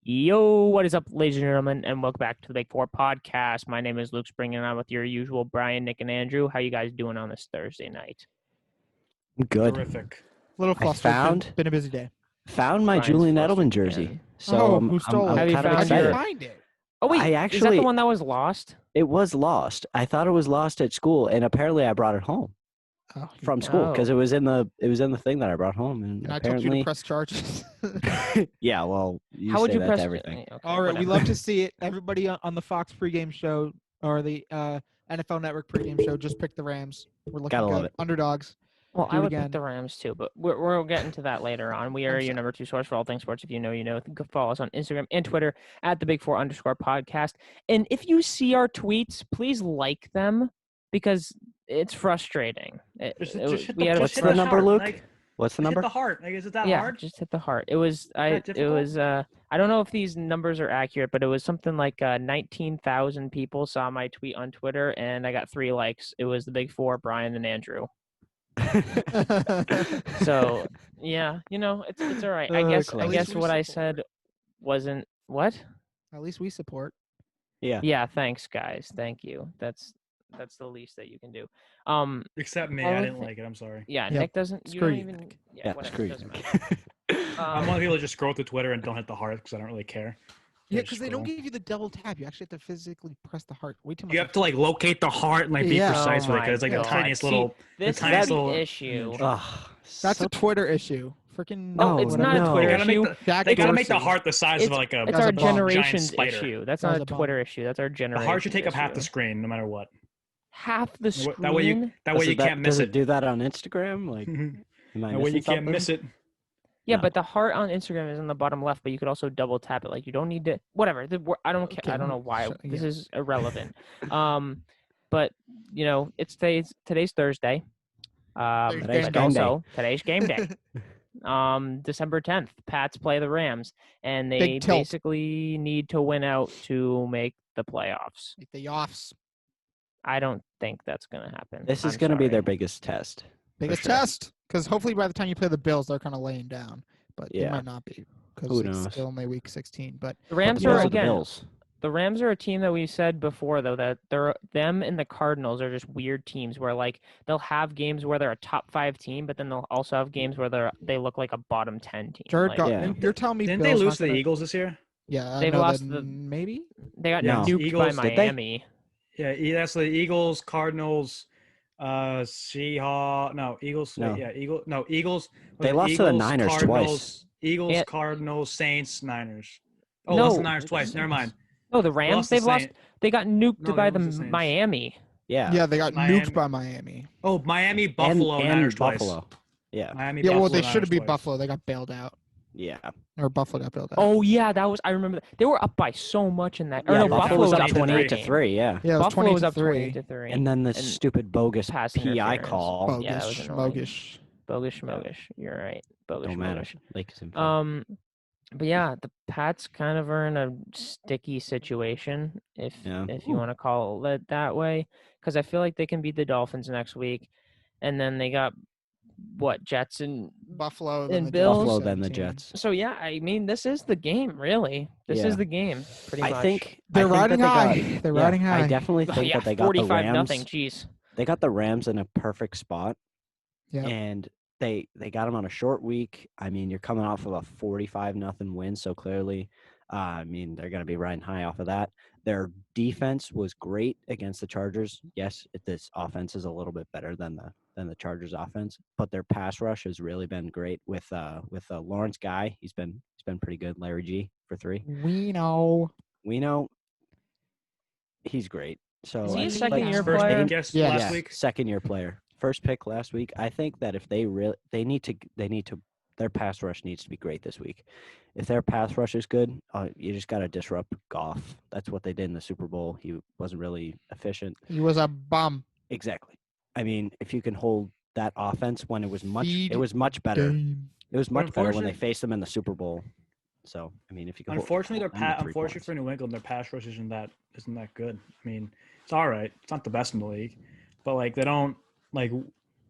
Yo, what is up, ladies and gentlemen, and welcome back to the Big Four podcast. My name is Luke Spring, and I'm with your usual Brian, Nick, and Andrew. How you guys doing on this Thursday night? Good. Terrific. A little flustered. Been a busy day. Found my Brian's Julian flustered Edelman jersey. again. So who stole I'm it? Have you kind of found excited. your- Find it. Oh wait, I is that actually- the one that was lost? It was lost. I thought it was lost at school, and apparently I brought it home Oh, from school because Oh. it was in the thing that I brought home, and and I told you apparently, to press charges. yeah. Well, you How would say you that press to everything? Okay, All right, we whatever. love to see it. Everybody on the Fox pregame show or the NFL Network pregame show just pick the Rams. We're looking Gotta good. love it. Underdogs. Well, Do I it would pick again. the Rams too, but we'll get into that later on. We are I'm your sorry. number 2 source for all things sports. If you know, you know. Follow us on Instagram and Twitter at the Big Four _podcast. And if you see our tweets, please like them because it's frustrating. Just hit we the, had a What's just hit the the number, heart. Luke? Like, What's the hit number? the heart. Like, is it that yeah, hard? just hit the heart. It was that difficult? I don't know if these numbers are accurate, but it was something like 19,000 people saw my tweet on Twitter, and I got 3 likes. It was the Big Four, Brian and Andrew. So yeah, it's all right. I guess At I least guess we what I support. said wasn't what? At least we support. Yeah. Yeah, thanks guys. Thank you. That's the least that you can do. Except me. Only I didn't thi- like it. I'm sorry. Yeah, Yep. Nick doesn't. You Screw don't you, even. Nick. Yeah, Yeah. whatever. Screw It you. doesn't Nick. matter. I'm one of the people that just scroll through Twitter and don't hit the heart because I don't really care. Yeah, Just because they don't scroll. give you the double tap. You actually have to physically press the heart. Way too much. You have to like locate the heart and like be Yeah. precise Oh with it because it's like my the God. tiniest See, little. This tiniest is the little issue. image. Ugh, That's so- a Twitter issue. Freaking No, it's not a no. Twitter They gotta make issue. the, Jack they gotta make the Dorsey. heart the size It's, of like a it's That's our a bum. giant generation's spider. issue. That's That not was a a bum. Twitter issue. That's our The generation. heart should take up half the issue. screen no matter what. Half the screen. That way you Does it- can't miss does it. it do that on Instagram? Like, am I That way missing you can't miss something? it. Yeah, No. but the heart on Instagram is on the bottom left, but you could also double tap it. Like you don't need to. Whatever. I don't care. Okay, I don't know why. so- This yeah. is irrelevant. But it's today's Thursday. Today's but game day. also today's game day. December 10th, Pats play the Rams, and they Big tilt. basically need to win out to make the playoffs. Like the offs. I don't think that's gonna happen. This is I'm going to be their sorry. biggest test. Biggest sure. test. Because hopefully by the time you play the Bills, they're kind of laying down. But they Yeah. might not be. Who Because knows? it's still only week 16. But The Rams the are Bills are the again. Bills. The Rams are a team that we said before, though, that them and the Cardinals are just weird teams where, like, they'll have games where they're a top 5 team, but then they'll also have games where they look like a bottom 10 team. Jared Like, Goff, Yeah. and you're telling me Didn't Bills they not lose to the gonna- Eagles this year? Yeah, They've no, lost then the- maybe. they got No. nuked Eagles, by did they? Miami. Yeah, that's the Eagles, Cardinals, Seahawks. No, Eagles. No. Yeah, Eagles. They was it lost to the Eagles, Niners twice. Cardinals, Eagles, Yeah. Cardinals, Saints, Niners. Oh, No. lost the Niners twice. Never mind. No, the Rams. lost the They've lost. Saints. They got nuked No, they by lost the the Saints. Miami. Yeah. Yeah, they got Miami. nuked by Miami. Oh, Miami, And, Buffalo, and Niners Buffalo. twice. Yeah. Miami, Yeah, Buffalo, well, they Niners should have beat twice. Buffalo. They got bailed out. Yeah. Or Buffalo got bailed out. Oh yeah, that was. I remember that. They were up by so much in that. Or Yeah, no, Buffalo Buffalo was was up up 28 to 3. 3, yeah. Yeah, it was Buffalo was up 20 20 to 3. And then the And stupid bogus pass PI interference. call. Bogus, Yeah, that was annoying. bogus. Bogus schmogish. You're right. Bogus Don't matter. schmogish. Lake is involved. But yeah, the Pats kind of are in a sticky situation, if Yeah. you want to call it that way, because I feel like they can beat the Dolphins next week, and then they got Jets and Buffalo, And then the Bills. Jets, Buffalo, then the 17. Jets. so yeah. I mean, this is the game, really. This Yeah. is the game, pretty much. I think They're I think riding that high. they got- They're yeah, riding high. I definitely Oh, think yeah, that they got the 45-0. Rams. Jeez. They got the Rams in a perfect spot, Yeah. and they got them on a short week. I mean, you're coming off of a 45-0 win, so clearly, I mean, they're going to be riding high off of that. Their defense was great against the Chargers. Yes, this offense is a little bit better than the Chargers offense, but their pass rush has really been great with Lawrence Guy. He's been pretty good. Larry G for 3. We know. We know he's great. So Is he a I- second-year First player? pick guess Yeah. last week. second year player, first pick last week. I think that if they need to their pass rush needs to be great this week. If their pass rush is good, you just got to disrupt Goff. That's what they did in the Super Bowl. He wasn't really efficient. He was a bum. Exactly. I mean, if you can hold that offense when it was much Feed better. Game. It was much better when they unfortunately- faced them in the Super Bowl. So I mean, if you can Unfortunately, hold them to 3 unfortunately points. for New England, their pass rush isn't that good. I mean, it's all right. It's not the best in the league, but like they don't like.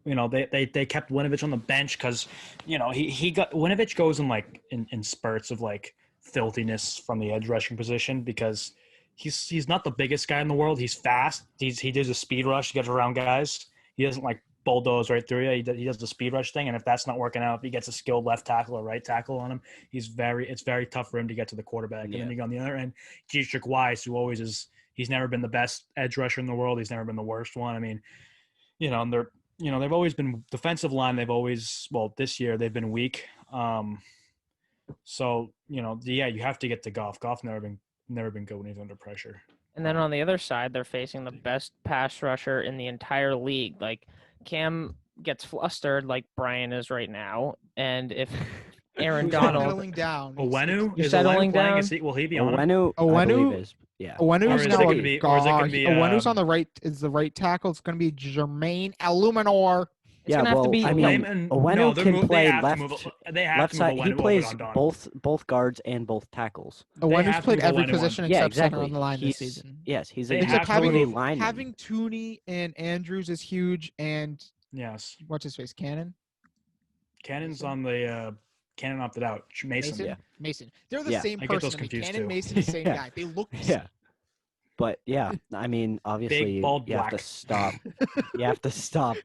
They kept Winovich on the bench because he got Winovich goes in like in spurts of like filthiness from the edge rushing position because he's not the biggest guy in the world. He's fast. He does a speed rush. He gets around guys. He doesn't like bulldoze right through you. He does the speed rush thing, and if that's not working out, if he gets a skilled left tackle or right tackle on him, it's very tough for him to get to the quarterback. And then you go on the other end, Dietrich Weiss, who always is. He's never been the best edge rusher in the world. He's never been the worst one. I mean, and they've always been defensive line. This year they've been weak. So you have to get to Goff. Goff never been good when he's under pressure. And then on the other side, they're facing the best pass rusher in the entire league. Like Cam gets flustered like Brian is right now, and if Aaron Donald settling down. Owenu You're is settling playing? down? Will he be on? Owenu, I believe is. Yeah. Owenu's now Owenu's be, on the right. Is the right tackle? It's going to be Jermaine Illuminor. It's gonna have to be. Owenu can play left side. He plays Donald. both guards and both tackles. Owenu's played every position except center on the line this He's season. Yes, he's They a have utility lineman. Having Tooney and Andrews is huge, and yes, what's his face? Cannon's on the Cannon opted out. Mason. Yeah. Mason. They're the same I get those person. I mean, confused Cannon, too. Mason, the same guy. They look the same. But yeah, I mean, obviously Big, bald, you have to black. stop. You have to stop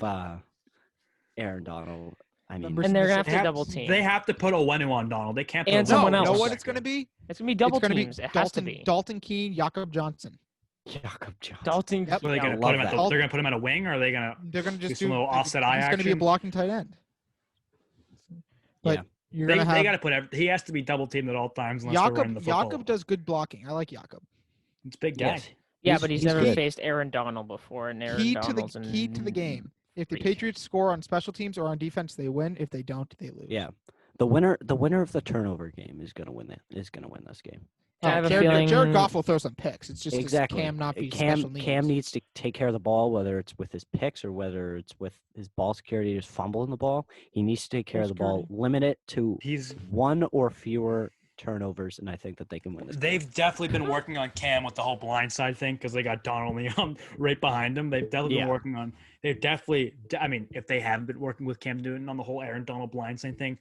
Aaron Donald. I mean, And they're gonna have to double team. They have to put Owenu on Donald. They can't put And Owenu someone on else. You know the what it's second. going to be? It's gonna be double It's gonna teams. be It has to Dalton, be. Dalton Keene, Jakob Johnson. Jakob Johnson. Dalton. Yep. Are they going to put him at they're going to put him at a wing, or are they going to They're going to do just some do little offset eye He's going to be a action? blocking tight end. But Yeah. you're They going to have got to put he has to be double teamed at all times unless they're running the football. Jakob does good blocking. I like Jakob. It's a big guy. Yes. Yeah, but he's never good. faced Aaron Donald before, and Aaron Key to Donald's the game. If the freak. Patriots score on special teams or on defense, they win. If they don't, they lose. Yeah. The winner of the turnover game is going to win this game. I have a Jared, feeling- Jared Goff will throw some picks. It's just Exactly. Cam not be special needs. Cam needs to take care of the ball, whether it's with his picks or whether it's with his ball security, just fumbling the ball. He needs to take care of the ball, limit it to He's one or fewer turnovers, and I think that they can win this game. They've definitely been working on Cam with the whole blindside thing because they got Donald Leon right behind him. They've definitely been working on. They've definitely. I mean, if they haven't been working with Cam Newton on the whole Aaron Donald blindside thing,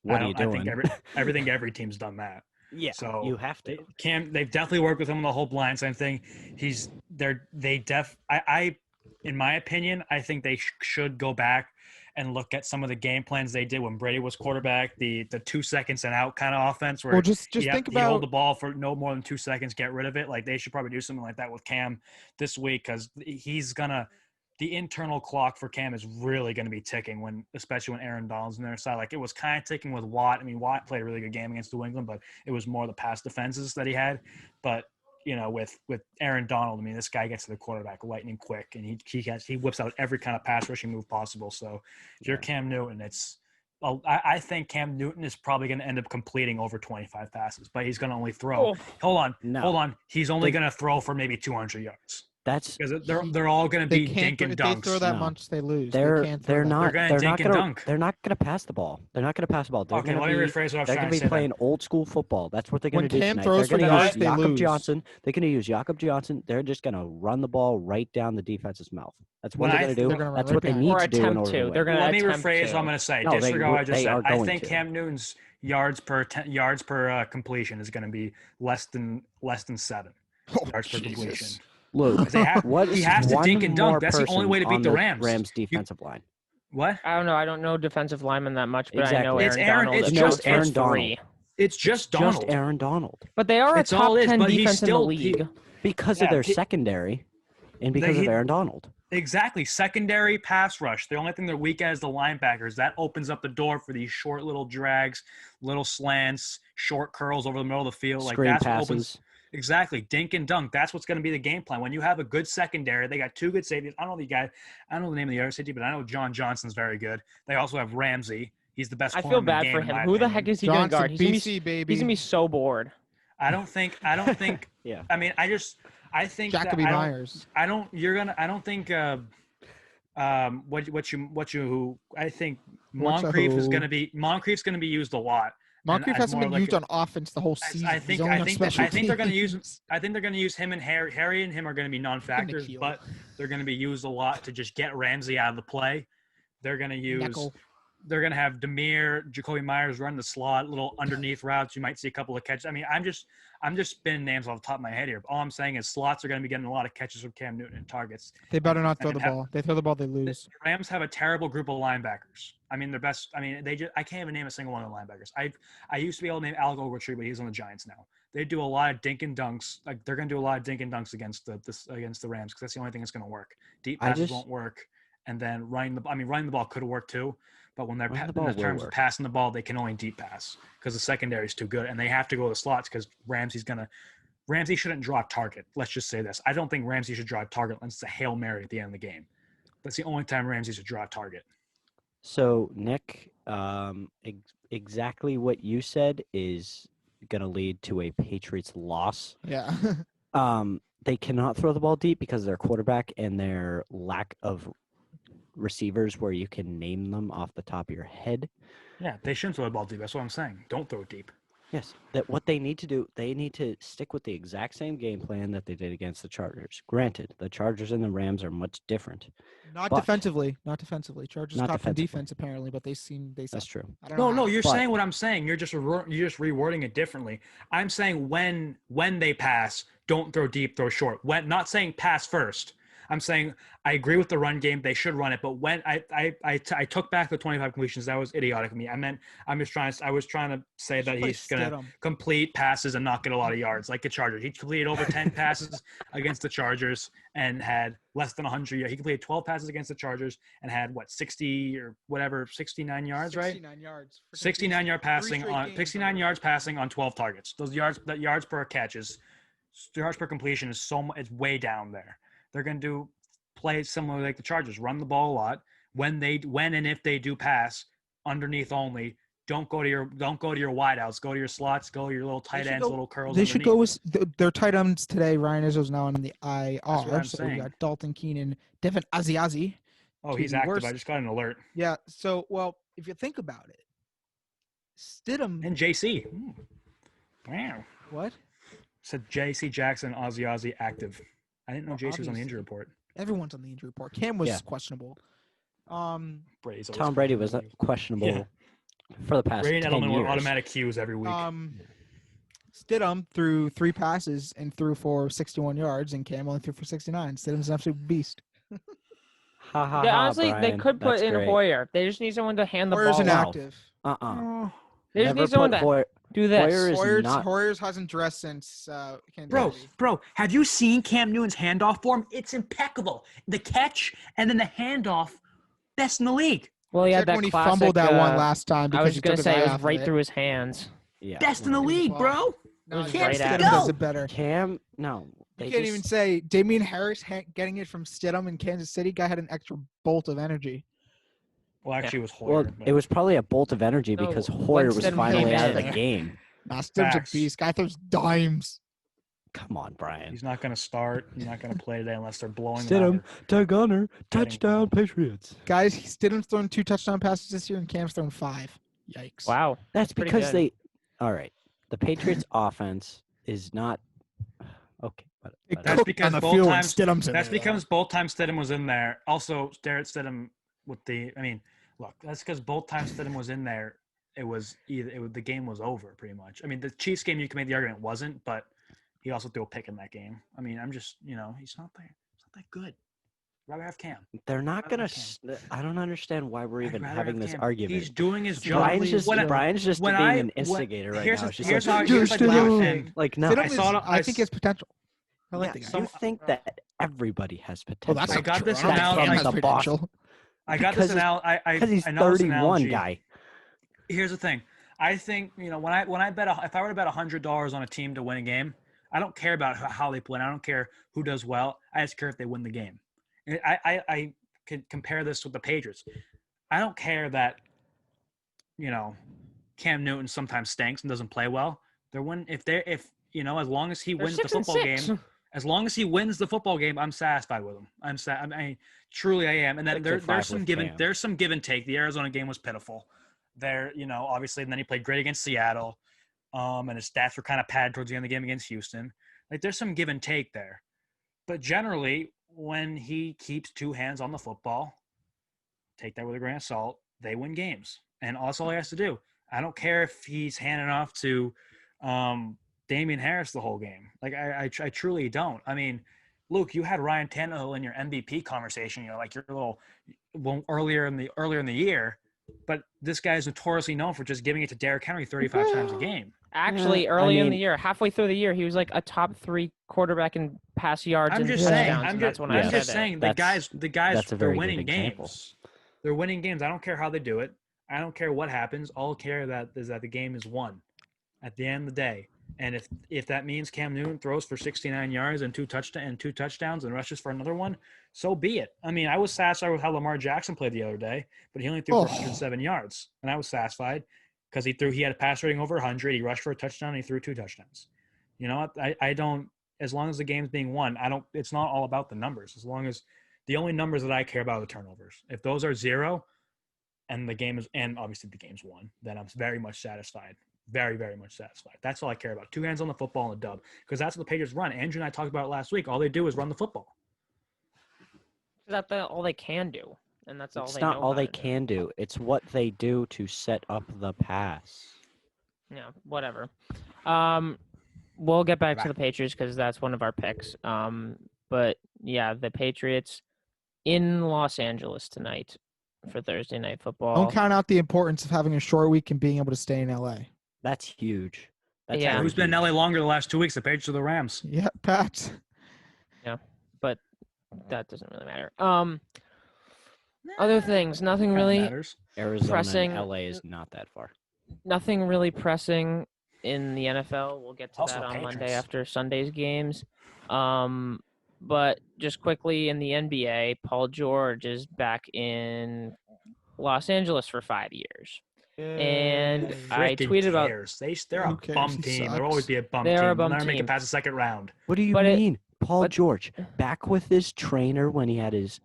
What are you doing? I think every team's done that. Yeah, So you have to. They've definitely worked with him on the whole blindside thing. I in my opinion, I think they should go back and look at some of the game plans they did when Brady was quarterback, the 2 seconds and out kind of offense where Well, just think you hold the about ball for no more than 2 seconds, get rid of it. Like they should probably do something like that with Cam this week because the internal clock for Cam is really going to be ticking especially when Aaron Donald's on their side. Like it was kind of ticking with Watt. I mean, Watt played a really good game against New England, but it was more the pass defenses that he had. But with Aaron Donald, I mean, this guy gets to the quarterback lightning quick, and he whips out every kind of pass rushing move possible. So if you're Cam Newton, I think Cam Newton is probably going to end up completing over 25 passes, but he's going to only throw. Hold on. He's only going to throw for maybe 200 yards. That's because they're all going to be dink and dunks. If they throw that much, they lose. They're not They're going to pass the ball. They're not going to pass the ball. They're Okay, gonna let me rephrase what I was They're trying going to to be say. playing old school football. That's what they're going to do Cam tonight. throws They're for going to yards, use they Jakob lose. Johnson. They're going to use Jakob Johnson. They're just going to run the ball right down the defense's mouth. That's what they're going to do. They're gonna run That's right what they behind. need Or to do in attempt order to. to win. They're gonna Let me attempt rephrase to. what I'm going to say. No, Disregard what I just they said. are I going think to. Cam Newton's yards per completion is going to be less than 7 yards per completion. Luke, He has to dink and dunk. That's the only way to beat the Rams. Rams defensive line. What? I don't know. I don't know defensive linemen that much, but I know Exactly. Aaron Donald. It's is just Aaron Aaron Donald. three. It's just Donald. Just Aaron Donald. But they are a It's all top it is, 10 but he's defense in the still- league. Because of their secondary and because of Aaron Donald. Exactly. Secondary pass rush. The only thing they're weak at is the linebackers. That opens up the door for these short little drags, little slants, short curls over the middle of the field. Screen That's what passes. opens. Exactly. Dink and dunk. That's what's going to be the game plan. When you have a good secondary, they got 2 good safeties. I don't know the name of the other safety, but I know John Johnson's very good. They also have Ramsey. He's the best I corner feel in the bad game, for in him. my Who the opinion. heck is he going to Johnson, guard? He's gonna BC, baby. be so bored. I don't think Yeah. I mean, I think that Jacoby Myers. I don't think I think Moncrief's going to be used a lot. Moncrief hasn't been used on offense the whole season. I think they're going to use. I think they're going to use him and Harry. Harry and him are going to be non-factors, but they're going to be used a lot to just get Ramsey out of the play. They're going to use. Nickel. They're going to have Demir, Jacoby Myers run the slot, little underneath routes. You might see a couple of catches. I mean, I'm just spinning names off the top of my head here. All I'm saying is slots are going to be getting a lot of catches from Cam Newton and targets. They better not throw the ball. They throw the ball, they The lose. Rams have a terrible group of linebackers. I mean, their best. I mean, I can't even name a single one of the linebackers. I used to be able to name Alec Ogletree, but he's on the Giants now. They do a lot of dink and dunks. Like they're going to do a lot of dink and dunks against the Rams because that's the only thing that's going to work. Deep passes won't work, and then running the ball could work too. But when they're in terms of passing the ball, they can only deep pass because the secondary is too good, and they have to go to the slots because Ramsey shouldn't draw a target. Let's just say this: I don't think Ramsey should draw a target unless it's a Hail Mary at the end of the game. That's the only time Ramsey should draw a target. So, Nick, exactly what you said is going to lead to a Patriots loss. Yeah. They cannot throw the ball deep because of their quarterback and their lack of receivers where you can name them off the top of your head. Yeah, they shouldn't throw the ball deep. That's what I'm saying. Don't throw it deep. Yes, that what they need to do, they need to stick with the exact same game plan that they did against the Chargers. Granted, the Chargers and the Rams are much different. Not defensively. Chargers Not top in defensively. defense apparently, but they suck. That's true. I don't know No, how. you're saying what I'm saying. You're just rewording it differently. I'm saying when they pass, don't throw deep, throw short. When not saying pass first. I'm saying I agree with the run game. They should run it, but when I took back the 25 completions, that was idiotic of me. I was trying to say that he's gonna complete passes and not get a lot of yards like the Chargers. He completed over 10 passes against the Chargers and had less than 100 yards. He completed 12 passes against the Chargers and had 60 or whatever, 69 yards, right? 69 yards. 69 yards passing on 12 targets. Those yards per catch is yards per completion is it's way down there. They're going to play similar like the Chargers, run the ball a lot. When and if they do pass, underneath only. Don't go to your wideouts. Go to your slots. Go to your little tight ends, little curls. They should go with their tight ends today. Ryan Izzo's now on the IR. That's what I'm so saying. We got Dalton Keenan, Devin Asiasi. Oh, he's active. I just got an alert. Yeah. So, well, if you think about it, Stidham and JC. Wow. What? Said JC Jackson, Ozzy active. I didn't know JC was on the injury report. Everyone's on the injury report. Cam was questionable. Tom Brady was questionable for the past Brady 10 and Edelman years. were automatic cues every week. Stidham threw 3 passes and threw for 61 yards, and Cam only threw for 69. Stidham's an absolute beast. Honestly, Brian, they could put in great. Hoyer. They just need someone to hand the Hoyer's ball out. inactive. They just need someone to do this. Hoyer hasn't dressed since Kansas City. Bro, have you seen Cam Newton's handoff form? It's impeccable. The catch and then the handoff, best in the league. Well, he had that when he classic, fumbled that one last time because I was he going to took his say eye it was off right of through his hands. Yeah, best in the league, bro. No, Cam Stidham Newton does it better. Cam, no. You can't even say Damian Harris getting it from Stidham in Kansas City. Guy had an extra bolt of energy. Well, actually, it was Hoyer. Well, it was probably a bolt of energy because Hoyer was finally out of the game. Stidham's a beast. Guy throws dimes. Come on, Brian. He's not going to start. He's not going to play today unless they're blowing Stidham to Gunner, touchdown Patriots. Guys, Stidham's thrown 2 touchdown passes this year, and Cam's thrown 5. Yikes! Wow, that's because they. All right, the Patriots' offense is not okay. That's because both times Stidham was in there. Also, Jarrett Stidham with the. I mean, look, that's because both times Stidham was in there. It was the game was over pretty much. I mean, the Chiefs game you can make the argument wasn't, but he also threw a pick in that game. I mean, I'm just he's not that good. I'd rather have Cam. They're not gonna. I don't understand why we're even having this argument. He's doing his job. Brian's just being an instigator right now. Here's how like no. I think he has potential. I like the guy. You think that everybody has potential? Well, I got this analogy. I got this analogy. Because he's 31, guy. Here's the thing. I think when I bet if I were to bet $100 on a team to win a game, I don't care about how they play. I don't care who does well. I just care if they win the game. I could compare this with the Patriots. I don't care that Cam Newton sometimes stinks and doesn't play well. They're as long as he wins the football game. As long as he wins the football game, I'm satisfied with him. Truly I am. And then there's some give and take. The Arizona game was pitiful. Obviously, and then he played great against Seattle. And his stats were kind of padded towards the end of the game against Houston. Like there's some give and take there. But generally, when he keeps 2 hands on the football, take that with a grain of salt. they win games. And that's all he has to do. I don't care if he's handing off to Damian Harris the whole game. Like I truly don't. I mean, Luke, you had Ryan Tannehill in your MVP conversation. Like your little earlier in the year, but this guy is notoriously known for just giving it to Derrick Henry 35 times a game. Actually, early in the year, halfway through the year, he was like a top 3 quarterback in pass yards and touchdowns. I'm just saying the guys they're winning games. They're winning games. I don't care how they do it. I don't care what happens. All I care is that the game is won at the end of the day. And if that means Cam Newton throws for 69 yards and two touchdowns and rushes for another one, so be it. I mean, I was satisfied with how Lamar Jackson played the other day, but he only threw for 107 yards, and I was satisfied because he had a pass rating over 100. He rushed for a touchdown, and he threw 2 touchdowns. You know, I don't. As long as the game's being won, I don't. It's not all about the numbers. As long as the only numbers that I care about are the turnovers. If those are 0, and obviously the game's won, then I'm very much satisfied. Very, very much satisfied. That's all I care about. 2 hands on the football and a dub. Because that's what the Patriots run. Andrew and I talked about it last week. All they do is run the football. That's all they can do. And that's all it's they not know all how they to can do. It's what they do to set up the pass. Yeah, whatever. We'll get back to the Patriots because that's one of our picks. But yeah, the Patriots in Los Angeles tonight for Thursday Night Football. Don't count out the importance of having a short week and being able to stay in LA. That's huge. That's Yeah. Who's been in LA longer the last 2 weeks? The Patriots or the Rams? Yeah, Pat. Yeah, but that doesn't really matter. Other things, nothing really Matters. Arizona pressing. and LA is not that far. Nothing really pressing in the NFL. We'll get to Also that on Patriots. Monday after Sunday's games. But just quickly in the NBA, Paul George is back in Los Angeles for 5 years. And I tweeted about they're a Who cares? bum He team. sucks. They'll always be a bum They team. are a bum They'll never make team. it past the second round. What do you But mean? Paul George back with his trainer when he had his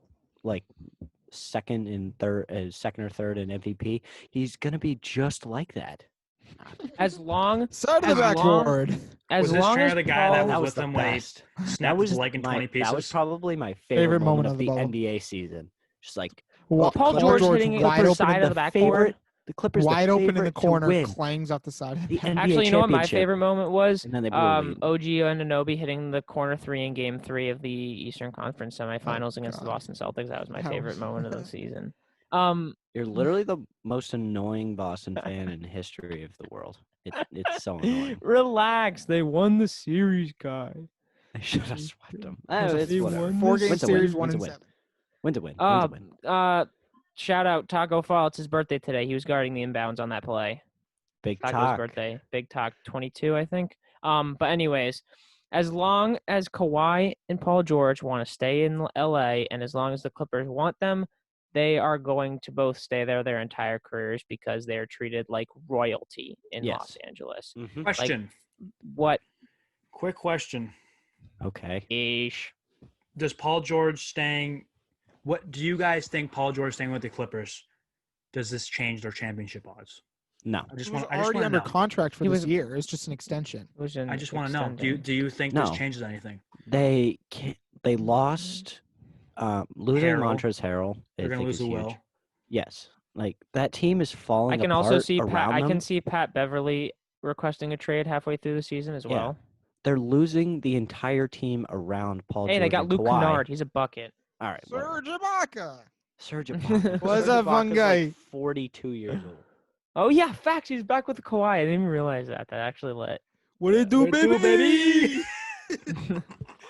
second or third in MVP. He's gonna be just like that. as long Side of the backboard. as Was this long trainer as the guy Paul, that was with the them when he best. snapped his leg in 20 pieces? That was probably my Favorite favorite moment moment of of the the bubble. NBA season. Just like Paul George hitting it wide the open side in of the backboard. the Clippers wide the open in the favorite to corner, win clangs off the side. the NBA Actually, you know what my championship. favorite moment was? And then they blew a lead. OG Anunoby hitting the corner 3 in Game 3 of the Eastern Conference semifinals Oh, against the God. Boston Celtics. That was my That favorite was- moment of the season. You're literally the most annoying Boston fan in the history of the world. It's so annoying. Relax, they won the series, guy. They should have swept them. They It's whatever. won 4-game Win to win, series, win 1 to and win. 7. Win to win. Win to win. Shout out Taco Fall. It's his birthday today. He was guarding the inbounds on that play. Big Taco's talk. birthday. Big Talk 22, I think. But anyways, as long as Kawhi and Paul George want to stay in LA, and as long as the Clippers want them, they are going to both stay there their entire careers because they are treated like royalty in Yes. Los Angeles. Mhm. Question. What Quick question. Okay. ish? Does Paul George staying – what do you guys think Paul George staying with the Clippers, does this change their championship odds? No. I just He was want already to under know. contract for He this was- year. It's just an extension. It was an I just want to know. extending. Do you think No. this changes anything? They lost losing Harrell. Montrezl Harrell. They're going to lose is the huge. Will. Yes. Like that team is falling I can apart also see around I them. can see Pat Beverly requesting a trade halfway through the season as Yeah. well. They're losing the entire team around Paul Hey, George they got and Luke Kawhi. Kennard. He's a bucket. All right. whatever. Serge Ibaka. Serge Ibaka. What's Serge up, fun Ibaka's guy? Like 42 years old. Oh yeah, facts. He's back with Kawhi. I didn't even realize that. That actually lit. What it do, What it do, baby?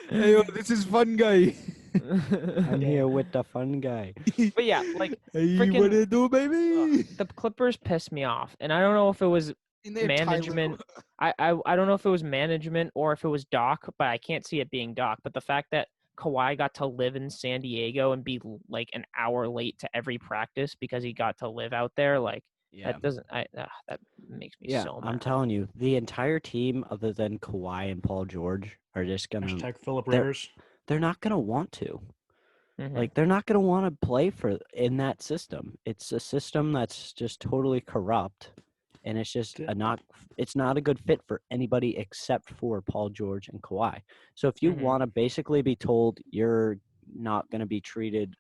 Hey, yo, this is fun guy. I'm here with the fun guy. But yeah, like Hey, freaking- what it do, baby? the Clippers pissed me off, and I don't know if it was And they have Tyler. management. I don't know if it was management or if it was Doc, but I can't see it being Doc. But the fact that Kawhi got to live in San Diego and be like an hour late to every practice because he got to live out there, like Yeah. that doesn't. That makes me Yeah, so mad. I'm telling you, the entire team, other than Kawhi and Paul George, are just gonna. Hashtag Phillip they're- Rivers. They're not gonna want to. Mhm. Like they're not gonna want to play in that system. It's a system that's just totally corrupt, and it's just it's not a good fit for anybody except for Paul George and Kawhi. So if you Mhm. want to basically be told you're not gonna be treated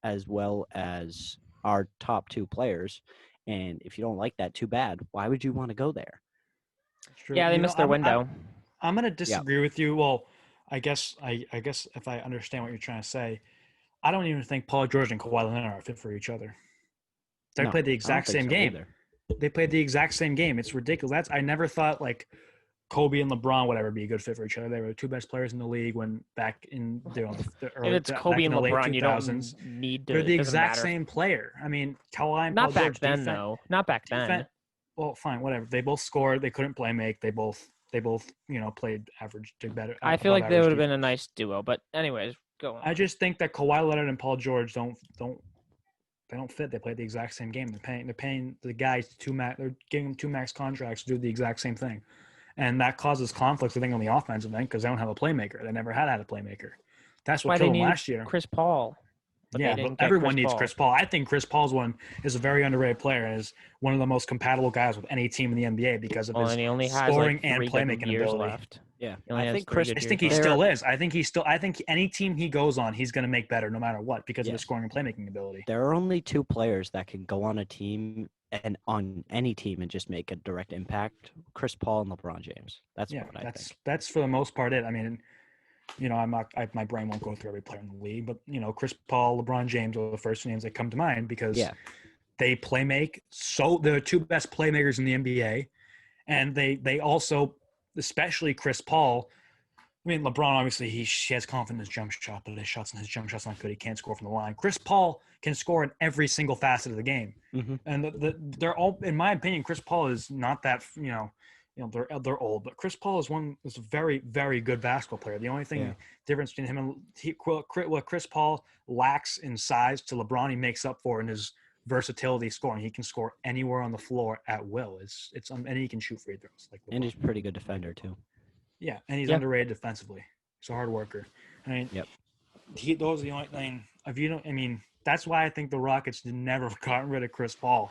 as well as our top 2 players. And if you don't like that, too bad. Why would you want to go there? That's true. Yeah, they You know, missed their window. I'm going to disagree with you. Well, I guess if I understand what you're trying to say, I don't even think Paul George and Kawhi Leonard are fit for each other. They No, played the I don't exact think same so game. either. They played the exact same game. It's ridiculous. I never thought like Kobe and LeBron would ever be a good fit for each other. They were the 2 best players in the league when back in the If it's back Kobe in and the late LeBron, you 2000s. don't need to. They're the It doesn't exact matter. same player. I mean, Kawhi and Not Paul back George then, though. Not back then. Well, fine, whatever. They both scored. They couldn't play make. They both played average, did better. I feel above like they average would have been a defense. nice duo. But anyways, go on. I just think that Kawhi Leonard and Paul George don't fit. They play the exact same game. They're paying the guys they're giving them 2 max contracts to do the exact same thing. And that causes conflicts, I think, on the offensive end because they don't have a playmaker. They never had a playmaker. That's what why killed they them needed last year. Chris Paul. But Yeah, they didn't but get everyone Chris needs Paul. Chris Paul. I think Chris Paul's is a very underrated player and is one of the most compatible guys with any team in the NBA because of Well, his and he only has scoring like and 3 good playmaking years ability. left. Yeah, He only I has think 3 Chris. good I years think he left. still is. I think any team he goes on, he's going to make better no matter what because of his Yes. scoring and playmaking ability. There are only 2 players that can go on a team and on any team and just make a direct impact: Chris Paul and LeBron James. That's Yeah, what I think. that's for the most part it. I mean, I'm not. My brain won't go through every player in the league, but Chris Paul, LeBron James are the first names that come to mind because they play make. So they're the 2 best playmakers in the NBA, and they also, especially Chris Paul. I mean, LeBron obviously he has confidence in his jump shot, but his jump shot's not good. He can't score from the line. Chris Paul can score in every single facet of the game, and they're all, in my opinion, Chris Paul is not that they're old, but Chris Paul is a very, very good basketball player. The only thing difference between him and what Chris Paul lacks in size to LeBron, he makes up for in his versatility scoring. He can score anywhere on the floor at will. And he can shoot free throws like LeBron. And he's a pretty good defender too. Yeah, and he's underrated defensively. He's a hard worker. I mean, those are the only thing. That's why I think the Rockets never gotten rid of Chris Paul.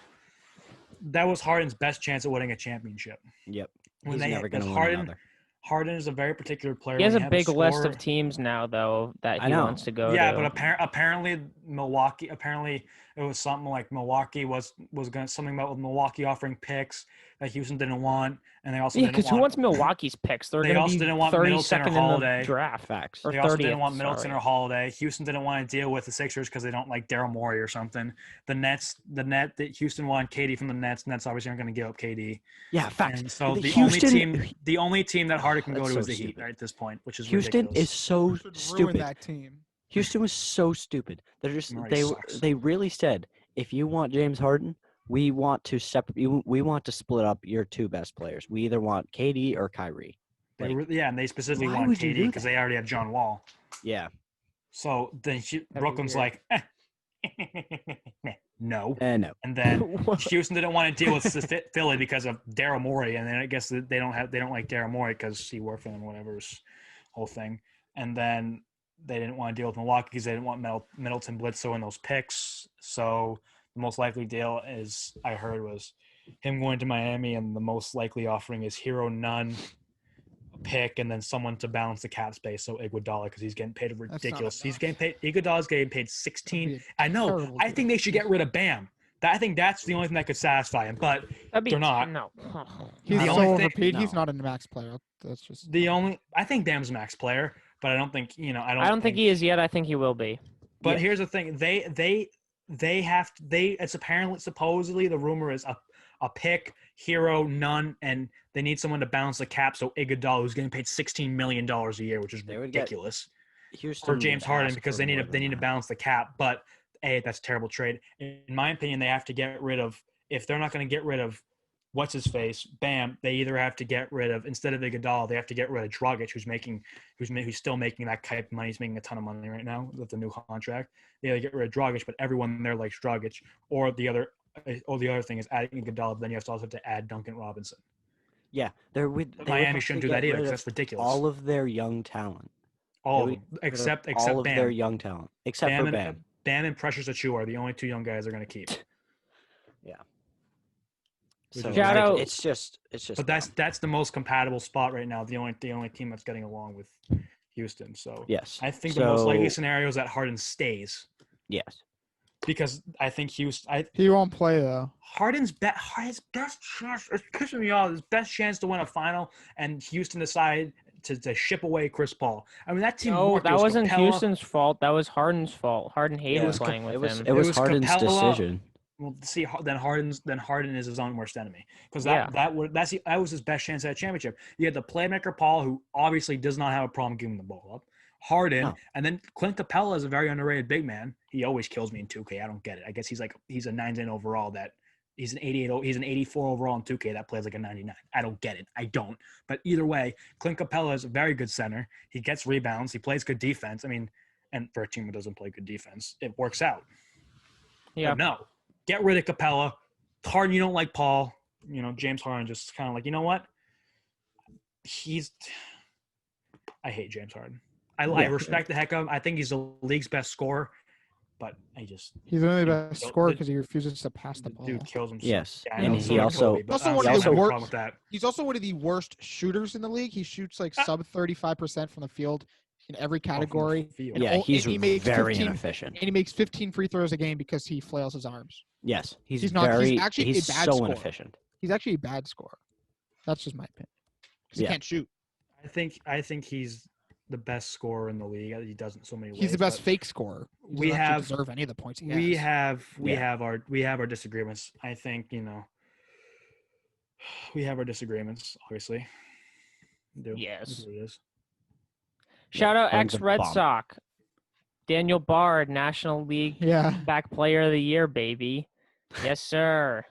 That was Harden's best chance at winning a championship. Yep. He's never going to win another. Harden is a very particular player. He has a big list of teams now, though, that he wants to go to. Yeah, but apparently Milwaukee. Apparently, it was something like Milwaukee was going something about Milwaukee offering picks that Houston didn't want, and they also because who wants Milwaukee's picks? They're going to be didn't want Middleton or 32nd Holiday. in the draft. Facts. They also didn't want Middleton or Holiday. Houston didn't want to deal with the Sixers because they don't like Daryl Morey or something. The Houston wanted KD from the Nets. Nets obviously aren't going to give up KD. Yeah, facts. And so Houston, the only team that Harden can go to so is the stupid. Heat right at this point, which is Houston ridiculous. is so stupid. That team. Houston was so stupid. They're just sucks. they really said, if you want James Harden, we want to split up your 2 best players. We either want KD or Kyrie. And they specifically why want would you do KD because they already have John Wall. Yeah. So then Brooklyn's like, no. No. And then Houston didn't want to deal with Philly because of Daryl Morey, and then I guess they don't like Daryl Morey because he worked for them, whatever's whole thing. And then they didn't want to deal with Milwaukee because they didn't want Middleton, Bledsoe, and those picks. So the most likely deal I heard was him going to Miami, and the most likely offering is Hero Nunn, a pick, and then someone to balance the cap space. So Iguodala, because he's getting paid ridiculous. Iguodala's getting paid 16. I know. I think they should get rid of Bam. I think that's the only thing that could satisfy him, but they're not. No. He's The so only thing- overpaid. no. He's not a max player. That's just I think Bam's a max player, but I don't think I don't think he is yet. I think he will be. But here's the thing: it's apparently supposedly the rumor is a pick, Hero, Nunn, and they need someone to balance the cap. So Iguodala, who's getting paid $16 million a year, which is ridiculous for James Harden, because they need to balance the cap. But that's a terrible trade. In my opinion, they have to get rid of, if they're not going to get rid of what's his face, Bam, they either have to get rid of, instead of Iguodala, they have to get rid of Dragic, who's still making that type of money. He's making a ton of money right now with the new contract. They either get rid of Dragic, but everyone there likes Dragic, or the other thing is adding Iguodala, but then you also have to add Duncan Robinson. Yeah, Miami shouldn't do that either because that's ridiculous. All of their young talent. All of them, except all of Bam. their young talent, except for Bam. Bam and Precious Achiuwa are the only 2 young guys they're going to keep. Yeah. So Shout out. It's just. But that's the most compatible spot right now. The only team that's getting along with Houston. So yes, I think the most likely scenario is that Harden stays. Yes. because I think He won't play though. Harden's his best chance. It's pissing me off. His best chance to win a final, and Houston decided to ship away Chris Paul. I mean, that team No, worked. It that was wasn't Capella. Houston's fault. That was Harden's fault. Harden hated was playing with It was him. it was was Harden's Capella. decision. Well, see, then Harden is his own worst enemy because Yeah. that was his best chance at a championship. You had the playmaker Paul, who obviously does not have a problem giving the ball up. Harden, No. and then Clint Capella is a very underrated big man. He always kills me in 2K. I don't get it. I guess he's a 99 overall. That he's an 88. He's an 84 overall in 2K. That plays like a 99. I don't get it. I don't. But either way, Clint Capella is a very good center. He gets rebounds. He plays good defense. I mean, and for a team that doesn't play good defense, it works out. Yeah. But no, get rid of Capella. Harden, you don't like Paul. James Harden just kind of like, you know what? I hate James Harden. I respect the heck of him. I think he's the league's best scorer, but He's the only best scorer because he refuses to pass the ball. dude kills himself. Yes, Yeah, I and know, he so did also Kobe, but Also I one don't of the have a worst- problem with that. He's also one of the worst shooters in the league. He shoots like sub 35% from the field in every category. field. And yeah, he's he makes very 15 inefficient. And he makes 15 free throws a game because he flails his arms. Yes, he's actually a bad so scorer. inefficient. He's actually a bad scorer. That's just my opinion. Because he Yeah. can't shoot. I think he's the best scorer in the league. He does it in so many ways. He's the best but fake scorer. He we doesn't actually have- deserve any of the points he we has. have our disagreements. I think we have our disagreements. Obviously, we do. Yes. That's what it is. Shout out Harden's a ex-Red bum. Sox. Daniel Bard, National League Yeah. back player of the year, baby. Yes, sir.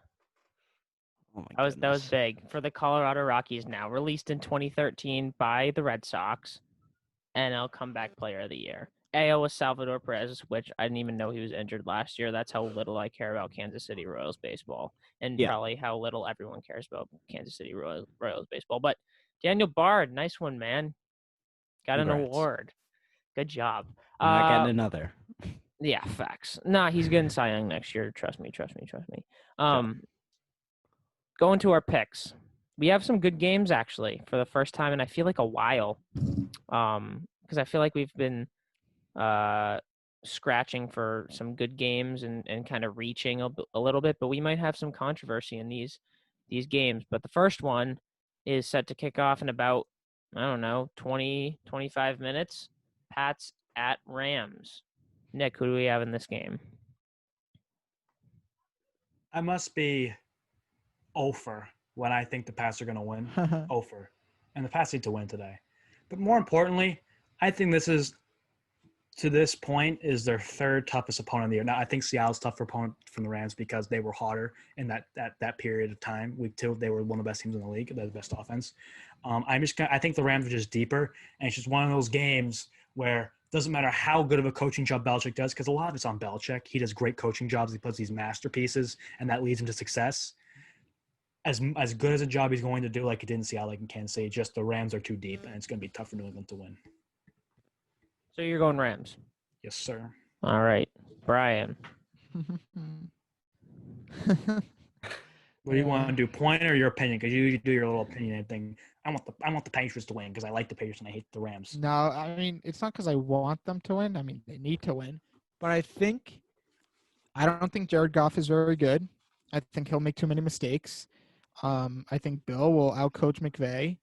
Oh my That was goodness. big for the Colorado Rockies now. Released in 2013 by the Red Sox. NL Comeback Player of the Year. AL was Salvador Perez, which I didn't even know he was injured last year. That's how little I care about Kansas City Royals baseball, and Yeah. probably how little everyone cares about Kansas City Royals baseball. But Daniel Bard, nice one, man. Got an Congrats. award. Good job. We're not getting another. Yeah, facts. Nah, he's getting Cy Young next year. Trust me. Going to our picks. We have some good games actually for the first time in I feel like a while. Because I feel like we've been scratching for some good games and kind of reaching a little bit, but we might have some controversy in these games. But the first one is set to kick off in about, 20, 25 minutes. Pats at Rams. Nick, who do we have in this game? I must be over when I think the Pats are going to win. Over. And the Pats need to win today. But more importantly, I think this is, to this point, is their third toughest opponent of the year. Now, I think Seattle's tougher opponent from the Rams because they were hotter in that period of time. Week 2, they were one of the best teams in the league. They had the best offense. I think the Rams are just deeper, and it's just one of those games where it doesn't matter how good of a coaching job Belichick does, because a lot of it's on Belichick. He does great coaching jobs. He puts these masterpieces, and that leads him to success. As good as a job he's going to do, like he did in Seattle, like in Kansas City, just the Rams are too deep, and it's going to be tough for New England to win. So you're going Rams. Yes, sir. All right. Brian. What do you want to do? Point or your opinion? Because you do your little opinion thing. I want the Patriots to win because I like the Patriots and I hate the Rams. No, I mean, it's not because I want them to win. I mean, they need to win. But I don't think Jared Goff is very good. I think he'll make too many mistakes. I think Bill will outcoach McVay.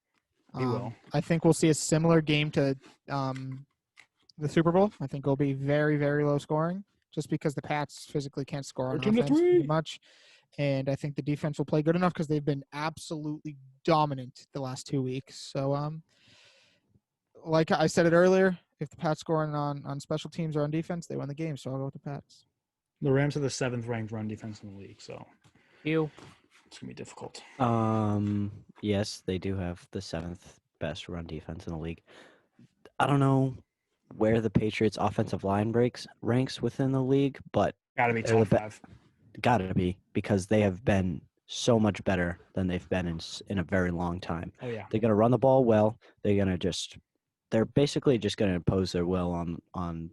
He will. I think we'll see a similar game to the Super Bowl. I think it'll be very, very low scoring just because the Pats physically can't score on offense pretty much. And I think the defense will play good enough because they've been absolutely dominant the last 2 weeks. So, like I said it earlier, if the Pats score on special teams or on defense, they win the game. So I'll go with the Pats. The Rams are the 7th ranked run defense in the league, so You. it's gonna be difficult. Yes, they do have the 7th best run defense in the league. I don't know where the Patriots' offensive line ranks within the league, but Got to be they're the top 5. gotta be because they have been so much better than they've been in a very long time. Oh yeah. They're gonna run the ball well. They're basically just gonna impose their will on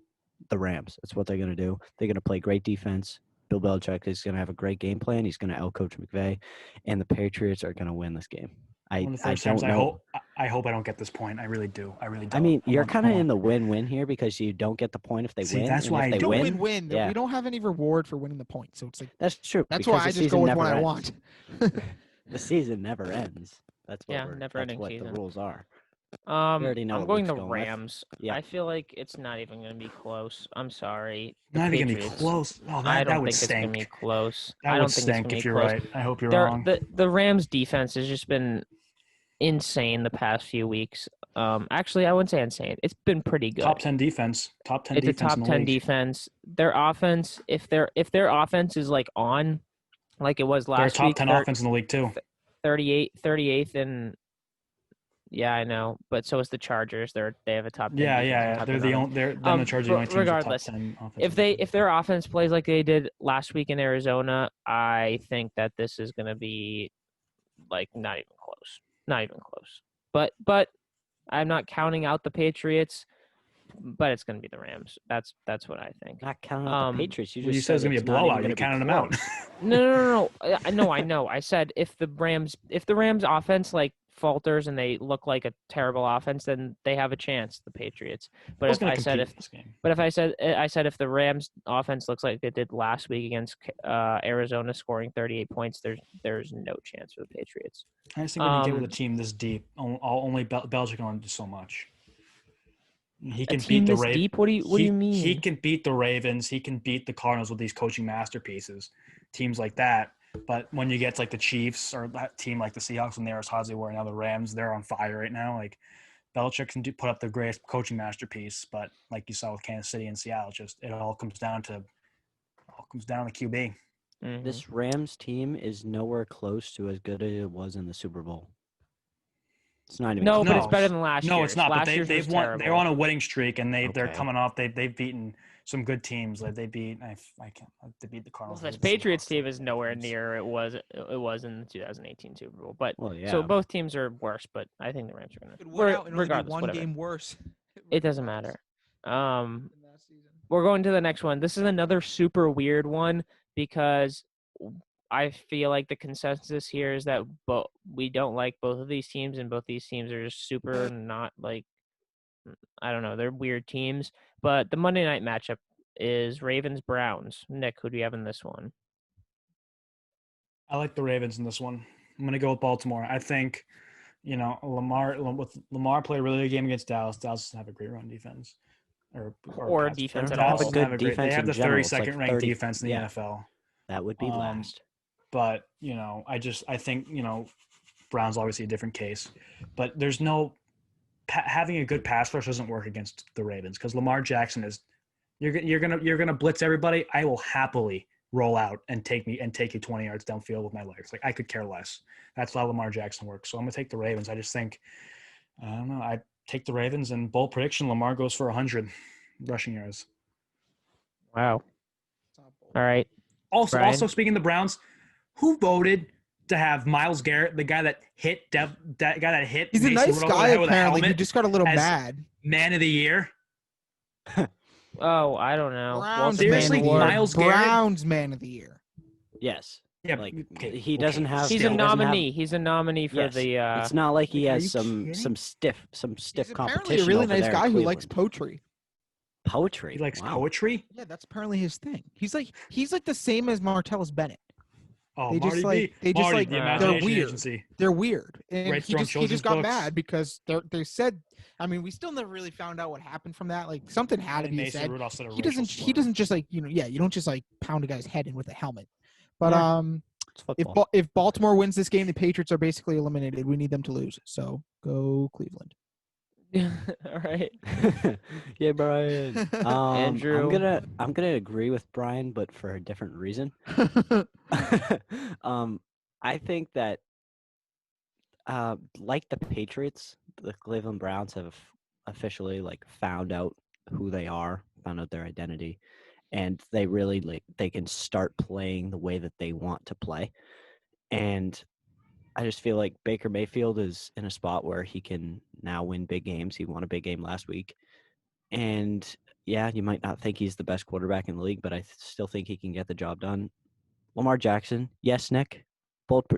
the Rams. That's what they're gonna do. They're gonna play great defense. Bill Belichick is gonna have a great game plan. He's gonna outcoach McVay, and the Patriots are gonna win this game. I One of the I first times don't know. I hope I don't get this point. I really do. I really don't. I mean, I you're want- kind I of in want- the win-win here because you don't get the point if they See, win, that's and why if I they We don't win, win. yeah, We don't have any reward for winning the point, so it's like that's true. that's because why the I just season go with never what I ends. want. The season never ends. That's what Yeah, that's never-ending what the season. rules are. We already know I'm what going Luke's the going with. Rams. Yeah. I feel like it's not even going to be close. I'm sorry. The Not even gonna be Patriots. close. Oh, I that don't would think it's going to be stink. close. That I would don't think it's stink going to if be you're close. right. I hope you're They're- wrong. The Rams defense has just been insane the past few weeks. Actually, I wouldn't say insane. It's been pretty good. Top 10 defense. Top 10 It's a defense top in the 10 league. defense. Their offense, if their offense is like on, like it was They're a last top week, 10 offense in the league too. 38th, and yeah, I know, but so is the Chargers. They have a top 10 Yeah, defense and yeah. top They're 10 the offense. only. They're them and the Chargers are the only teams with top Regardless, 10 offense. if their offense plays like they did last week in Arizona, I think that this is going to be like not even close. Not even close. But I'm not counting out the Patriots, but it's going to be the Rams. That's what I think. Not counting out the Patriots. You Well, just you said it's gonna be a not even blowout. gonna You be counted them out. close. No. I know. I said if the Rams offense like falters and they look like a terrible offense, then they have a chance, the Patriots. But Who's if gonna I said compete if in this game? but if I said if the Rams offense looks like it did last week against Arizona, scoring 38 points, there's no chance for the Patriots. I just think when you get with a team this deep, only Belichick can only do so much. He A can team beat the this Ravens. deep? What do you mean? He can beat the Ravens. He can beat the Cardinals with these coaching masterpieces, teams like that. But when you get to like the Chiefs or that team like the Seahawks when they were as hot as they were, now the Rams, they're on fire right now. Like Belichick can put up the greatest coaching masterpiece, but like you saw with Kansas City and Seattle, it all comes down to QB. Mhm. This Rams team is nowhere close to as good as it was in the Super Bowl. It's not even No, close. but it's better than last year. No, it's not. Last but year's they've was won. terrible. They're on a winning streak, and they're Okay. coming off. They've beaten some good teams. Like they beat. I can't. They beat the Cardinals. This they beat the Patriots Seahawks, team they is beat the nowhere Rams. near it was in the 2018 Super Bowl. But Well, yeah. so both teams are worse, but I think the Rams are Could going win out and to. only be Regardless, one whatever. game worse. It doesn't matter. In that season. We're going to the next one. This is another super weird one because I feel like the consensus here is that we don't like both of these teams, and both these teams are just super not like, I don't know, they're weird teams. But the Monday night matchup is Ravens-Browns. Nick, who do you have in this one? I like the Ravens in this one. I'm going to go with Baltimore. I think, Lamar played a really good game against Dallas. Dallas doesn't have a great run defense. Or Pats. defense at Dallas all. doesn't have Good a great. They defense have in the general. It's like 32nd ranked 30 defense in the yeah. NFL. That would be last. But, I think, Brown's obviously a different case. But there's no having a good pass rush doesn't work against the Ravens because Lamar Jackson is you're gonna blitz everybody. I will happily roll out and take you 20 yards downfield with my legs. Like I could care less. That's how Lamar Jackson works. So I'm gonna take the Ravens. I just think I don't know. I take the Ravens and bold prediction. Lamar goes for 100 rushing yards. Wow. All right. Also speaking of the Browns, who voted to have Myles Garrett, the guy that hit that guy that hit? He's a Mason nice Rudolph guy, with a apparently. He helmet just got a little as mad. Man of the year. Oh, I don't know. Browns Seriously, man of the year. Myles Garrett? Browns man of the year. Yes. Yeah, Like okay, he doesn't have. He's he a doesn't have- nominee. He's a nominee for Yes. the. It's not like he Like, are has you some kidding? stiff He's apparently competition. a really over nice there in guy who likes Cleveland. poetry. Poetry. He likes Wow. poetry. Yeah, that's apparently his thing. He's like the same as Martellus Bennett. Oh, They just, Marty like- B. they just, Marty, like, the they're Imagination weird. Agency. They're weird, and Writes he their own just children's got books. mad because they said. I mean, we still never really found out what happened from that. Like something had to be Mason said. Rudolph said a He racial doesn't slur. just like you don't just like pound a guy's head in with a helmet. But Yeah. It's football. if Baltimore wins this game, the Patriots are basically eliminated. We need them to lose. So go Cleveland. All right. Yeah, Brian. Andrew. I'm gonna agree with Brian, but for a different reason. I think that like the Patriots, the Cleveland Browns have officially found out who they are, found out their identity, and they really they can start playing the way that they want to play. And I just feel like Baker Mayfield is in a spot where he can now win big games. He won a big game last week. And yeah, you might not think he's the best quarterback in the league, but I still think he can get the job done. Lamar Jackson, yes, Nick.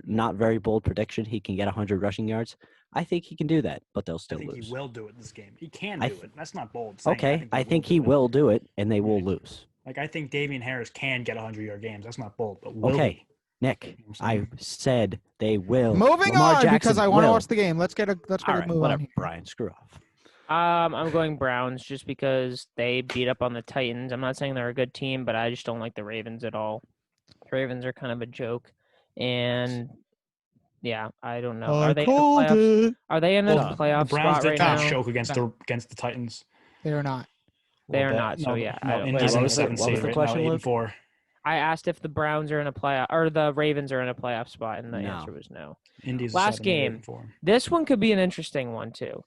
not very bold prediction. He can get 100 rushing yards. I think he can do that, but they'll I still think lose. he will do it this game. He can I do th- it. That's not bold. Saying it. Okay, I think he will do it, and they will lose. Like, I think Damian Harris can get 100-yard games. That's not bold, but will Okay, he? Nick, You know what I'm saying? I said they will. Moving Lamar on, Jackson because I want to will. watch the game. Let's get All a right, move whatever, on here. Brian. Screw off. I'm going Browns just because they beat up on the Titans. I'm not saying they're a good team, but I just don't like the Ravens at all. The Ravens are kind of a joke, and yeah, I don't know. Are they in the playoffs? Are they in a Well, playoff the Browns spot did right kind now? of choke against the Titans. They are not. A They little are bit. not, so No, yeah, I No, don't- Indy's Wait, in what the was the- 7th what was seed the right question, now, Luke? 8-4. I asked if the Browns are in a playoff or the Ravens are in a playoff spot, and the No. answer was no. Indy's Last 7, game. 8-4. This one could be an interesting one too.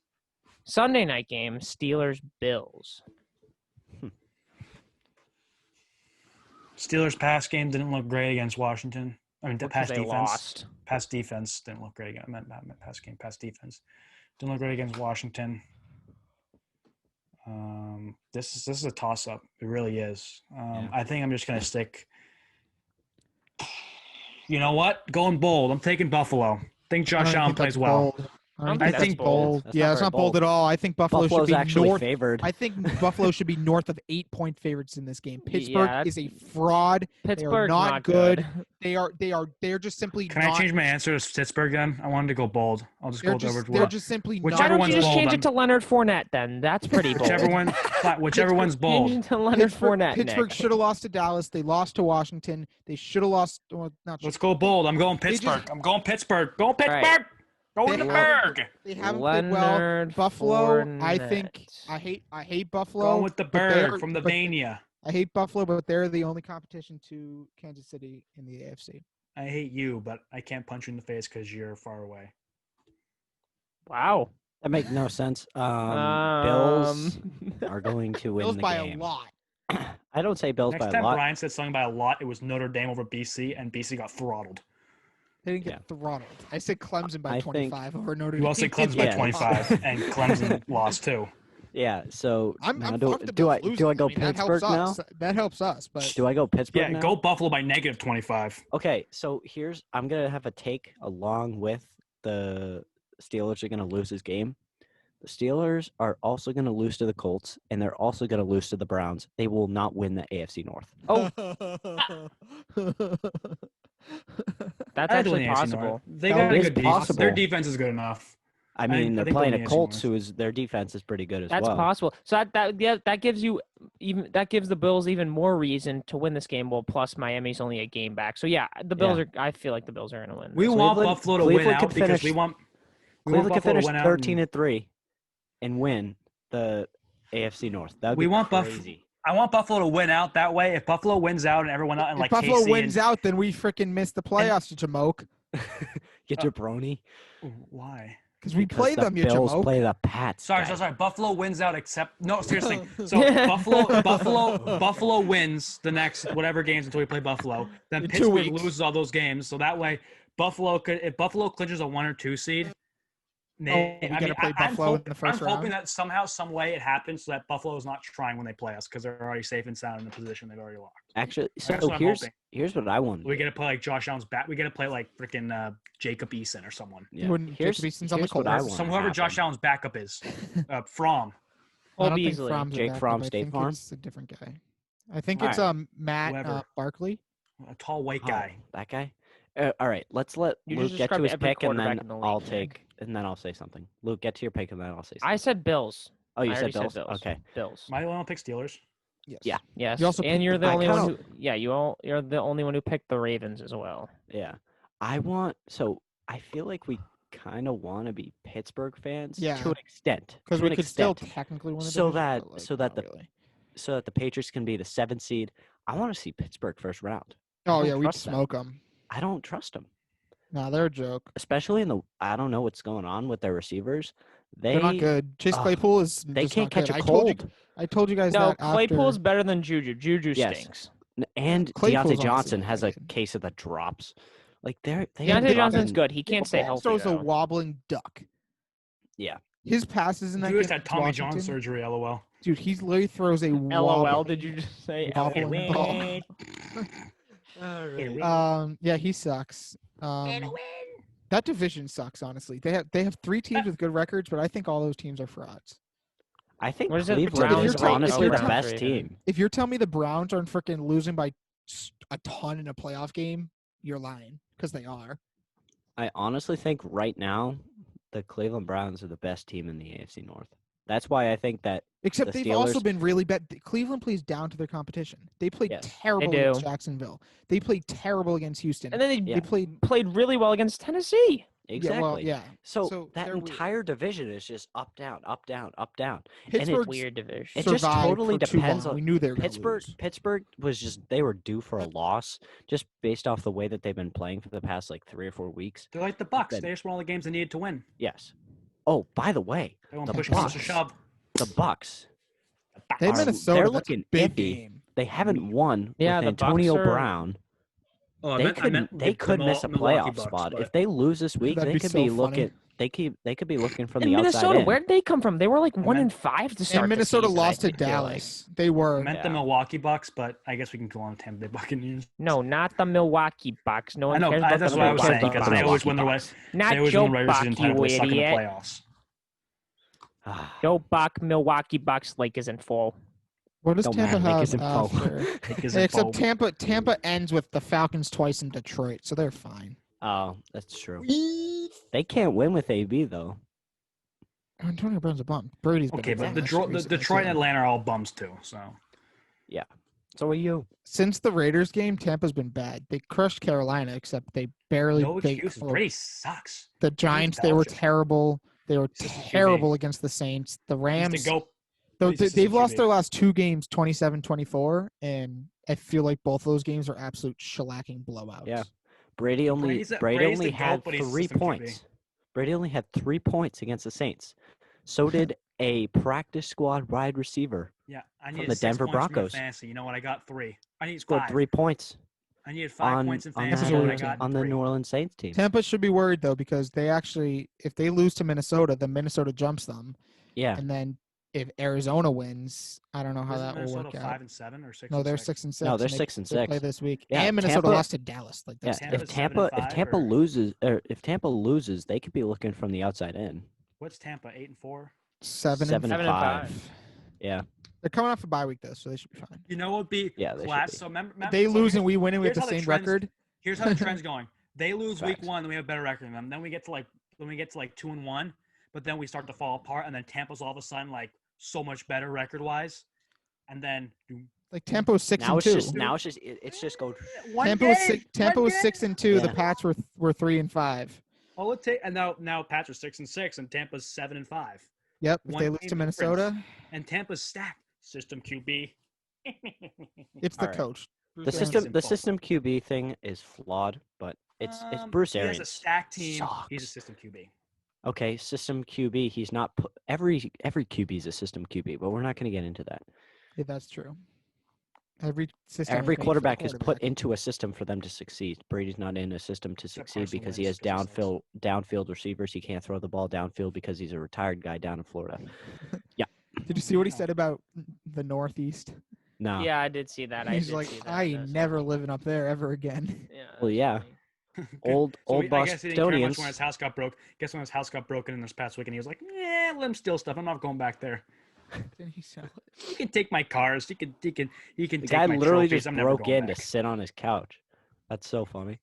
Sunday night game: Steelers-Bills. Steelers pass game didn't look great against Washington. I mean, the Because pass they defense. lost. Pass defense didn't look great. I meant pass game. Pass defense didn't look great against Washington. This is a toss up. It really is. Yeah. I think I'm just gonna stick. You know what? Going bold. I'm taking Buffalo. I think I Josh don't Allen think that's plays well. bold. I don't I think that's think bold. That's Yeah, not it's very not bold bold. at all. I think Buffalo Buffalo's should be actually north. favored. I think Buffalo should be north of 8-point favorites in this game. Pittsburgh Yeah, is a fraud. Pittsburgh's they are not good. good. They're just simply Can not. I change my answer to Pittsburgh then? I wanted to go bold. I'll just go with over. They're just simply Whichever Why not. don't you one's just bold, change it to Leonard Fournette then? That's pretty bold. Whichever one's bold. Change it to Leonard Fournette. Pittsburgh Nick. should have lost to Dallas. They lost to Washington. They should have lost. Well, not Let's should- go bold. I'm going They just- Pittsburgh. I'm going Pittsburgh. Go Pittsburgh. right. Go They to the haven't- Berg. They haven't played well. Leonard Buffalo, I Fournette. think I hate Buffalo. Going with the but they're- Berg from the but Bania. I hate Buffalo, but they're the only competition to Kansas City in the AFC. I hate you, but I can't punch you in the face because you're far away. Wow. That makes no sense. Bills are going to win Bills the by game. a lot. I don't say Bills Next by a time lot. Brian said something by a lot, it was Notre Dame over BC, and BC got throttled. They didn't get throttled. I said Clemson by I 25 over Notre Dame. You also said Clemson by Yeah. 25, and Clemson lost too. Yeah. So I'm now fine do with the I Bills do I losing. go mean, that helps Pittsburgh now? us. That helps us, but Do I go Pittsburgh Yeah, now? go Buffalo by negative 25. Okay, so I'm gonna have a take along with the Steelers are gonna lose this game. The Steelers are also gonna lose to the Colts, and they're also gonna lose to the Browns. They will not win the AFC North. Oh, that's I had to actually win the AFC possible. North. They That got a is good defense. possible. Their defense is good enough. I mean, I they're think playing they'll a win the AFC Colts, North. their defense is pretty good as That's well. possible. So that gives you that gives the Bills even more reason to win this game. Well, plus Miami's only a game back. So yeah, the Bills are. I feel like the Bills are going to win. We this. want Cleveland- Buffalo to win Cleveland out could because finish- we want Cleveland could Buffalo to finish win out 13-3 and win the AFC North. That would We be want crazy. I want Buffalo to win out that way. If Buffalo wins out and everyone out and if like Buffalo KC wins out, then we freaking miss the playoffs, you jamoke. Get your brony. Why? Because we play the them, you Bills jamoke. play the Pats. Sorry. guy. Buffalo wins out except no, seriously. So Buffalo wins the next whatever games until we play Buffalo. Then In 2 Pittsburgh weeks. loses all those games. So that way if Buffalo clinches a 1 or 2 seed, we gotta play Buffalo in the first I'm hoping round? that somehow, some way it happens so that Buffalo is not trying when they play us because they're already safe and sound in the position they've already locked. Actually, That's so what I'm hoping. here's what I want. We get to play like Josh Allen's back. We get to play like freaking Jacob Eason or someone. Yeah. Wouldn't Here's, Jacob Eason's on the here's what I Colts. want. Whoever Josh Allen's backup is. From. I don't think Beasley. Fromm's a Jake backup. Fromm, I State think Farm? it's a different guy. I think All it's right. Matt Whoever. Barkley. A tall white Oh, guy. that guy. All right, let's let You Luke just get to described his every pick, and quarterback then in the I'll league, take, and then I'll say something. Luke, get to your pick, and then I'll say something. I said Bills. Oh, you I said already Bills? Bills. Okay. Bills. My only pick Steelers. Yes. Yeah. Yes. You also and picked you're the the only Vikings. one who. Yeah, you're the only one who picked the Ravens as well. Yeah. I feel like we kind of want to be Pittsburgh fans Yeah. to an extent. Because to we an could still extent, technically win the so division, that- but, like, so that not the- really. so that the Patriots can be the 7th seed. I want to see Pittsburgh first round. Oh don't yeah, we'd trust them. smoke them. I don't trust them, No, they're a joke. especially I don't know what's going on with their receivers. They're not good. Chase Ugh, Claypool is. They just can't not catch good. a cold. I told you guys No, that. Claypool's after, better than Juju. Juju Yes. stinks. And Claypool's Deontay honestly Johnson not has a good. case of the drops. Like they Deontay haven't Johnson's dropped good. He can't stay healthy. Throws a though. wobbling duck. Yeah. His passes in that You just game had against Tommy John Washington, surgery, lol. dude. He literally throws a LOL. Did you just say wobbling ball. LOL? Yeah, he sucks. That division sucks, honestly. They have 3 teams with good records, but I think all those teams are frauds. I think What is it? Cleveland Browns is are- honestly if the you're best tell- team. If you're telling me the Browns aren't freaking losing by a ton in a playoff game, you're lying because they are. I honestly think right now the Cleveland Browns are the best team in the AFC North. That's why I think that Except the they've also Steelers- been really bad. Cleveland plays down to their competition. They played Yes. terrible They against do. Jacksonville. They played terrible against Houston. And then they Yeah. played really well against Tennessee. exactly. Yeah. So that they're weird. entire division is just up, down, up, down, up, down. Pittsburgh's Weird division. It just survived totally for too depends long. on We knew they were gonna Pittsburgh. lose. Pittsburgh was just they were due for a loss just based off the way that they've been playing for the past like 3 or 4 weeks. They're like the Bucks. Then- They just won all the games they needed to win. Yes. Oh, by the way, They won't The push comes to Bucks. shove. the Bucks. They had are- Minnesota. they're That's a looking big iffy. game. They haven't won Yeah, with the Bucks Antonio are- Brown. Oh, They could miss a playoff spot if they lose this week. That'd They be could so be funny. looking. They could be looking from In the outside Minnesota, in. where did they come from? They were like 1 meant- and 5 to start. And the Minnesota season, lost to I feel like. Dallas. They were. I meant the Yeah. Milwaukee Bucks, but I guess we can go on Tampa Bay Buccaneers. No, not the Milwaukee Bucks. No I one know. cares about That's the what I was Milwaukee saying because the they always Milwaukee win the Bucks. West. Not They always Joe win the regular Buck, season title, you but they suck in the idiot. playoffs. Joe Buck, Milwaukee Bucks lake isn't full. What does Don't Tampa matter, Lake have isn't full. after? Like, is Yeah, it except phobe? Tampa ends with the Falcons twice in Detroit, so they're fine. Oh, that's true. They can't win with AB though. Antonio Brown's a bum. Brady's been Okay, a but bum the recently, Detroit and too. Atlanta are all bums too. So So are you. Since the Raiders game, Tampa's been bad. They crushed Carolina, except they barely. no they, excuses. well, Brady sucks. the Giants, they were Belgium. terrible. They were Assistant QB. terrible against the Saints. The He's Rams, the goat. though, he's they've assistant lost QB. their last 2 games, 27-24, and I feel like both of those games are absolute shellacking blowouts. Yeah. Brady only Brady's Brady the only GOAT, had but he's 3 assistant QB. points. Brady only had 3 points against the Saints. So did a practice squad wide receiver. Yeah, I From needed the 6 Denver points from Broncos. fantasy. You know what? I got 3. I need Scored 5. 3 points I needed 5 on points in on, fantasy. that, and I team. got on the 3. New Orleans Saints team. Tampa should be worried though because they actually, if they lose to Minnesota, then Minnesota jumps them, Yeah. and then if Arizona wins, I don't know how Isn't that will Minnesota work out. 5 and 7 or 6? No, and they're 6? 6 and 6. No, they're and 6 and they play 6. this week. Yeah, And Minnesota Tampa- lost to Dallas. Like Yeah, that's Tampa's if 7 and Tampa 5, if Tampa or- loses or if Tampa loses, they could be looking from the outside in. What's Tampa? 8 and 4. 7 7 and and 5. 5. Yeah. They're coming off a bye week though, so they should be fine. You know what would be Yeah, they should class? be. So remember, They so lose here's- and we win and we have here's the how the same trends- record. Here's how the trend's going. They lose week Facts. 1, then we have a better record than them. Then we get to like 2 and 1, but then we start to fall apart, and then Tampa's all of a sudden like so much better record wise, and then Like Tampa's 6 Now and it's 2. just now it's just it's just go Tampa was 6 and 2. The Yeah. Pats were 3 and 5. All it take, and now Pats are 6 and 6, and Tampa's 7 and 5, Yep. If One they lose game to difference. Minnesota, and Tampa's stacked. System QB. it's the All right. coach. the Bruce system Arians the involved. system QB thing is flawed, but it's Bruce He has a Arians. stacked team. He's a sucks. system QB. Okay, system QB. He's not every QB is a system QB, but we're not going to get into that. Yeah, that's true. Every system. Every is made for the quarterback is put quarterback. into a system for them to succeed. Brady's not in a system to succeed Carson because he Wentz, has 'cause he sucks. downfield receivers. He can't throw the ball downfield because he's a retired guy down in Florida. Did you see what he said about the Northeast? No. Yeah, I did see that. He's I did like, see that. I ain't That's never funny. living up there ever again. Yeah. Well, that's yeah. funny. Old So I boss guess he didn't care much custodians. when his house got broke. Guess when his house got broken in this past week, and he was like, "Yeah, let him steal stuff. I'm not going back there. Didn't he sell it? You can take my cars. You can The take guy my literally trophies. just I'm never broke going in back." to sit on his couch. That's so funny.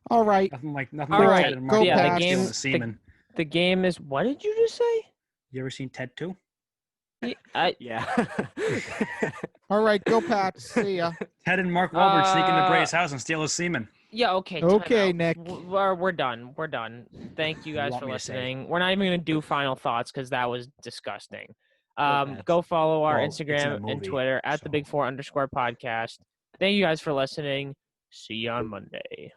All right. Nothing All like right, Ted and go Mark yeah, the Wahlberg Pats. game- stealing the semen. The game is. What did you just say? You ever seen Ted 2? Yeah. All right. Go Pats. See ya. Ted and Mark Wahlberg sneak into Uh, Bray's house and steal his semen. Yeah. Okay. time Okay, out. Nick. We're done. We're done. Thank you guys want for me to say it? listening. We're not even gonna do final thoughts because that was disgusting. Pats. Go follow our Well, it's in a Instagram and movie, Twitter at the so. Big Four _ podcast. Thank you guys for listening. See you on Monday.